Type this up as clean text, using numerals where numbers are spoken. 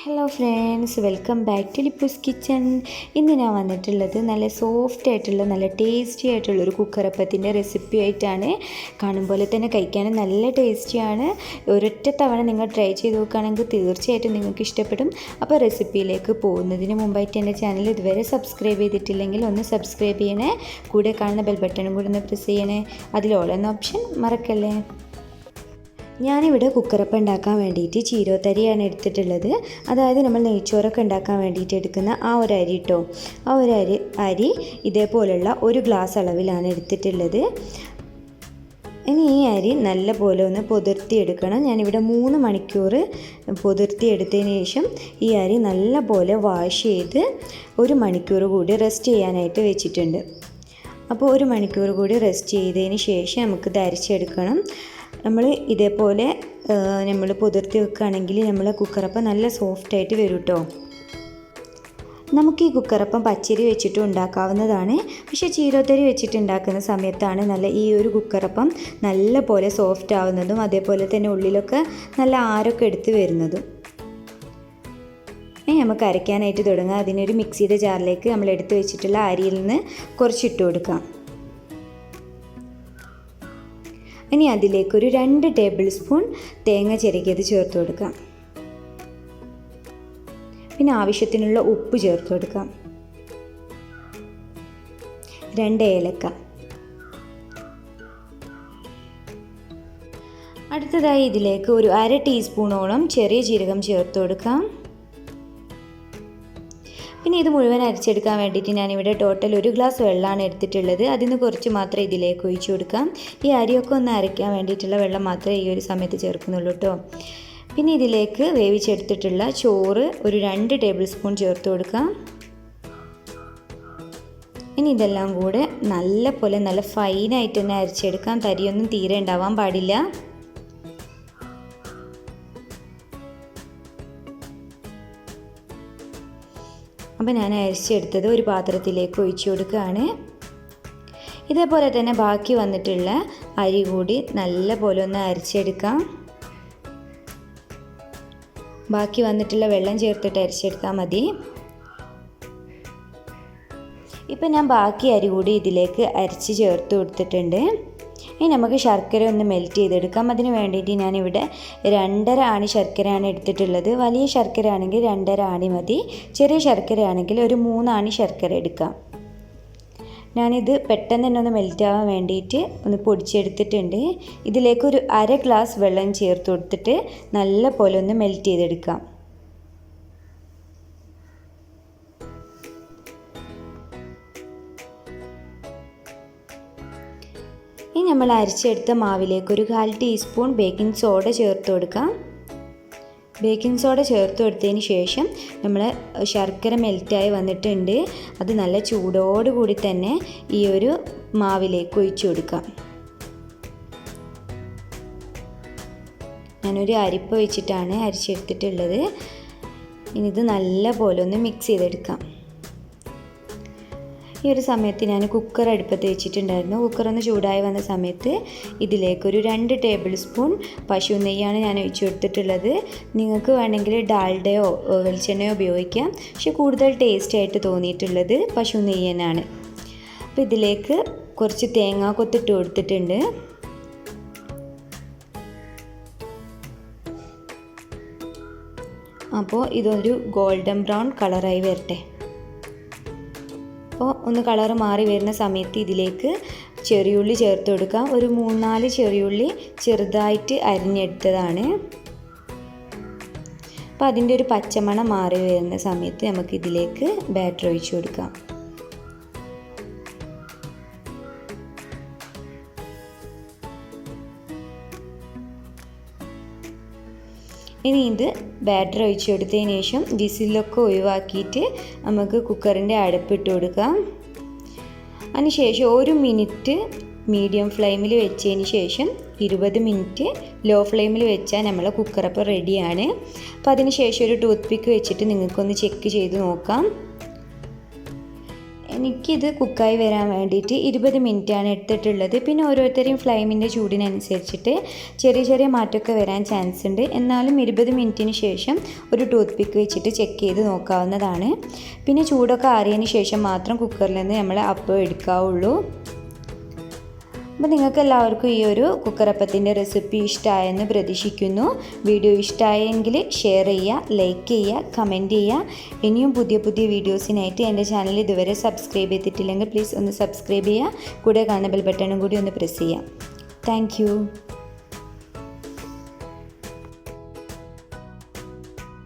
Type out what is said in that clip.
Hello friends, welcome back to Lippus kitchen. ഇന്ന് ഞാൻ വന്നിട്ടുള്ളത് നല്ല സോഫ്റ്റ് ആയിട്ടുള്ള നല്ല ടേസ്റ്റി ആയിട്ടുള്ളൊരു കുക്കറപ്പത്തിൻ്റെ റെസിപ്പി ആയിട്ടാണ്. കാണുമ്പോൾ തന്നെ കഴിക്കാനും നല്ല ടേസ്റ്റിയാണ്. ഒരൊറ്റ തവണ നിങ്ങൾ ട്രൈ ചെയ്ത് നോക്കുകയാണെങ്കിൽ തീർച്ചയായിട്ടും നിങ്ങൾക്ക് ഇഷ്ടപ്പെടും. അപ്പോൾ റെസിപ്പിയിലേക്ക് പോകുന്നതിന് മുമ്പായിട്ട് എൻ്റെ ചാനൽ ഇതുവരെ സബ്സ്ക്രൈബ് ചെയ്തിട്ടില്ലെങ്കിൽ ഒന്ന് സബ്സ്ക്രൈബ് ചെയ്യണേ. കൂടെ കാണുന്ന ബെൽ ബട്ടണും കൂടി ഒന്ന് പ്രസ് ചെയ്യണേ. അതിൽ ഓൾ എന്ന ഓപ്ഷൻ മറക്കല്ലേ. ഞാനിവിടെ കുക്കറപ്പം ഉണ്ടാക്കാൻ വേണ്ടിയിട്ട് ചീരോത്തരിയാണ് എടുത്തിട്ടുള്ളത്. അതായത് നമ്മൾ നെയ്ച്ചോറൊക്കെ ഉണ്ടാക്കാൻ വേണ്ടിയിട്ട് എടുക്കുന്ന ആ ഒരു അരി കേട്ടോ. ആ ഒരു അരി ഇതേപോലുള്ള ഒരു ഗ്ലാസ് അളവിലാണ് എടുത്തിട്ടുള്ളത്. ഇനി ഈ അരി നല്ല പോലെ ഒന്ന് പൊതിർത്തിയെടുക്കണം. ഞാനിവിടെ 3 മണിക്കൂർ പൊതിർത്തിയെടുത്തതിന് ശേഷം ഈ അരി നല്ല പോലെ വാഷ് ചെയ്ത് 1 മണിക്കൂർ കൂടി റെസ്റ്റ് ചെയ്യാനായിട്ട് വെച്ചിട്ടുണ്ട്. അപ്പോൾ 1 മണിക്കൂർ കൂടി റെസ്റ്റ് ചെയ്തതിന് ശേഷം നമുക്കിത് അരച്ചെടുക്കണം. നമ്മൾ ഇതേപോലെ നമ്മൾ പൊതിർത്തി വെക്കുകയാണെങ്കിൽ നമ്മൾ കുക്കറപ്പം നല്ല സോഫ്റ്റായിട്ട് വരും കേട്ടോ. നമുക്ക് ഈ കുക്കറപ്പം പച്ചരി വെച്ചിട്ട് ഉണ്ടാക്കാവുന്നതാണ്. പക്ഷേ ചീരോത്തരി വെച്ചിട്ട് ഉണ്ടാക്കുന്ന സമയത്താണ് നല്ല ഈ ഒരു കുക്കറപ്പം നല്ല പോലെ സോഫ്റ്റ് ആവുന്നതും അതേപോലെ തന്നെ ഉള്ളിലൊക്കെ നല്ല ആരൊക്കെ എടുത്ത് വരുന്നതും. നമുക്ക് അരയ്ക്കാനായിട്ട് തുടങ്ങാം. അതിനൊരു മിക്സിയുടെ ജാറിലേക്ക് നമ്മൾ എടുത്ത് വെച്ചിട്ടുള്ള അരിയിൽ നിന്ന് കുറച്ചിട്ട് കൊടുക്കാം. ഇനി അതിലേക്കൊരു 2 ടേബിൾ സ്പൂൺ തേങ്ങ ചിരകിയത് ചേർത്ത് കൊടുക്കാം. പിന്നെ ആവശ്യത്തിനുള്ള ഉപ്പ് ചേർത്ത് കൊടുക്കാം. 2 ഏലക്ക. അടുത്തതായി ഇതിലേക്ക് ഒരു 1/2 ടീസ്പൂണോളം ചെറിയ ജീരകം ചേർത്ത് കൊടുക്കാം. പിന്നെ ഇത് മുഴുവൻ അരച്ചെടുക്കാൻ വേണ്ടിയിട്ട് ഞാനിവിടെ ടോട്ടൽ 1 ഗ്ലാസ് വെള്ളമാണ് എടുത്തിട്ടുള്ളത്. അതിന് കുറച്ച് മാത്രമേ ഇതിലേക്ക് ഒഴിച്ചു കൊടുക്കാം. ഈ അരിയൊക്കെ ഒന്ന് അരയ്ക്കാൻ വേണ്ടിയിട്ടുള്ള വെള്ളം മാത്രമേ ഈ ഒരു സമയത്ത് ചേർക്കുന്നുള്ളൂ കേട്ടോ. പിന്നെ ഇതിലേക്ക് വേവിച്ചെടുത്തിട്ടുള്ള ചോറ് ഒരു 2 ടേബിൾ സ്പൂൺ ചേർത്ത് കൊടുക്കാം. ഇനി ഇതെല്ലാം കൂടെ നല്ല ഫൈനായിട്ട് തന്നെ അരച്ചെടുക്കാം. തരിയൊന്നും തീരെ ഉണ്ടാവാൻ പാടില്ല. അപ്പോൾ ഞാൻ അരച്ചെടുത്തത് ഒരു പാത്രത്തിലേക്ക് ഒഴിച്ചു കൊടുക്കുകയാണ്. ഇതേപോലെ തന്നെ ബാക്കി വന്നിട്ടുള്ള അരി കൂടി നല്ല പോലെ ഒന്ന് അരച്ചെടുക്കാം. ബാക്കി വന്നിട്ടുള്ള വെള്ളം ചേർത്തിട്ട് അരച്ചെടുത്താൽ മതി. ഇപ്പം ഞാൻ ബാക്കി അരി കൂടി ഇതിലേക്ക് അരച്ച് ചേർത്ത് കൊടുത്തിട്ടുണ്ട്. ഇനി നമുക്ക് ശർക്കര ഒന്ന് മെൽറ്റ് ചെയ്തെടുക്കാം. അതിന് വേണ്ടിയിട്ട് ഞാനിവിടെ 2.5 ആണി ശർക്കരയാണ് എടുത്തിട്ടുള്ളത്. വലിയ ശർക്കര ആണെങ്കിൽ 2.5 ആണി മതി. ചെറിയ ശർക്കര ആണെങ്കിൽ ഒരു 3 ആണി ശർക്കര എടുക്കാം. ഞാനിത് പെട്ടെന്ന് തന്നെ ഒന്ന് മെൽറ്റ് ആവാൻ വേണ്ടിയിട്ട് ഒന്ന് പൊടിച്ചെടുത്തിട്ടുണ്ട്. ഇതിലേക്ക് ഒരു 1/2 ഗ്ലാസ് വെള്ളം ചേർത്ത് കൊടുത്തിട്ട് നല്ല പോലെ ഒന്ന് മെൽറ്റ് ചെയ്തെടുക്കാം. ഇനി നമ്മൾ അരച്ചെടുത്ത മാവിലേക്ക് ഒരു 1/4 ടീസ്പൂൺ ബേക്കിംഗ് സോഡ ചേർത്ത് കൊടുക്കാം. ബേക്കിംഗ് സോഡ ചേർത്ത് കൊടുത്തതിന് ശേഷം നമ്മൾ ശർക്കര മെൽറ്റായി വന്നിട്ടുണ്ട്. അത് നല്ല ചൂടോടുകൂടി തന്നെ ഈ ഒരു മാവിലേക്ക് ഒഴിച്ചു കൊടുക്കാം. ഞാനൊരു അരിപ്പ വെച്ചിട്ടാണ് അരിച്ചെടുത്തിട്ടുള്ളത്. ഇനി ഇത് നല്ല പോലെ ഒന്ന് മിക്സ് ചെയ്തെടുക്കാം. ഈ ഒരു സമയത്ത് ഞാൻ കുക്കർ അടുപ്പത്ത് വെച്ചിട്ടുണ്ടായിരുന്നു. കുക്കറൊന്ന് ചൂടായി വന്ന സമയത്ത് ഇതിലേക്കൊരു 2 ടേബിൾ സ്പൂൺ പശു നെയ്യാണ് ഞാൻ ഒഴിച്ചു കൊടുത്തിട്ടുള്ളത്. നിങ്ങൾക്ക് വേണമെങ്കിൽ ഡാൽഡയോ വെളിച്ചെണ്ണയോ ഉപയോഗിക്കാം. പക്ഷെ കൂടുതൽ ടേസ്റ്റി ആയിട്ട് തോന്നിയിട്ടുള്ളത് പശു നെയ്യ് തന്നെയാണ്. അപ്പോൾ ഇതിലേക്ക് കുറച്ച് തേങ്ങ കൊത്തിട്ട് കൊടുത്തിട്ടുണ്ട്. അപ്പോൾ ഇതൊരു ഗോൾഡൻ ബ്രൗൺ കളറായി വരട്ടെ. അപ്പോൾ ഒന്ന് കളർ മാറി വരുന്ന സമയത്ത് ഇതിലേക്ക് ചെറിയുള്ളി ചേർത്ത് കൊടുക്കാം. ഒരു 3-4 ചെറിയുള്ളി ചെറുതായിട്ട് അരിഞ്ഞെടുത്തതാണ്. അപ്പോൾ അതിൻ്റെ ഒരു പച്ചമണം മാറി വരുന്ന സമയത്ത് നമുക്കിതിലേക്ക് ബാറ്റർ ഒഴിച്ചു കൊടുക്കാം. ഇനി ഇത് ബാറ്റർ ഒഴിച്ചു കൊടുത്തതിന് ശേഷം വിസിലൊക്കെ ഒഴിവാക്കിയിട്ട് നമുക്ക് കുക്കറിൻ്റെ അടപ്പിട്ട് കൊടുക്കാം. അതിനുശേഷം 1 മിനിറ്റ് മീഡിയം ഫ്ലെയിമിൽ വെച്ചതിന് ശേഷം 20 മിനിറ്റ് ലോ ഫ്ലെയിമിൽ വെച്ചാൽ നമ്മളെ കുക്കറപ്പം റെഡിയാണ്. അപ്പോൾ അതിന് ശേഷം ഒരു ടൂത്ത് പിക്ക് വെച്ചിട്ട് നിങ്ങൾക്കൊന്ന് ചെക്ക് ചെയ്ത് നോക്കാം. എനിക്കിത് കുക്കായി വരാൻ വേണ്ടിയിട്ട് 20 മിനിറ്റാണ് എടുത്തിട്ടുള്ളത്. പിന്നെ ഓരോരുത്തരെയും ഫ്ലെയിമിൻ്റെ ചൂടിനനുസരിച്ചിട്ട് ചെറിയ ചെറിയ മാറ്റമൊക്കെ വരാൻ ചാൻസ് ഉണ്ട്. എന്നാലും 20 മിനിറ്റിന് ശേഷം ഒരു ടൂത്ത് പിക്ക് വെച്ചിട്ട് ചെക്ക് ചെയ്ത് നോക്കാവുന്നതാണ്. പിന്നെ ചൂടൊക്കെ ആറിയതിന് ശേഷം മാത്രം കുക്കറിൽ നിന്ന് നമ്മൾ അപ്പം എടുക്കാവുള്ളൂ. അപ്പോൾ നിങ്ങൾക്ക് എല്ലാവർക്കും ഈ ഒരു കുക്കറപ്പത്തിൻ്റെ റെസിപ്പി ഇഷ്ടമായെന്ന് പ്രതീക്ഷിക്കുന്നു. വീഡിയോ ഇഷ്ടമായെങ്കിൽ ഷെയർ ചെയ്യുക, ലൈക്ക് ചെയ്യുക, കമൻറ്റ് ചെയ്യുക. ഇനിയും പുതിയ പുതിയ വീഡിയോസിനായിട്ട് എൻ്റെ ചാനൽ ഇതുവരെ സബ്സ്ക്രൈബ് ചെയ്തിട്ടില്ലെങ്കിൽ പ്ലീസ് ഒന്ന് സബ്സ്ക്രൈബ് ചെയ്യുക. കൂടെ കാണുന്ന ബെൽ ബട്ടണും കൂടി ഒന്ന് പ്രസ് ചെയ്യുക. താങ്ക്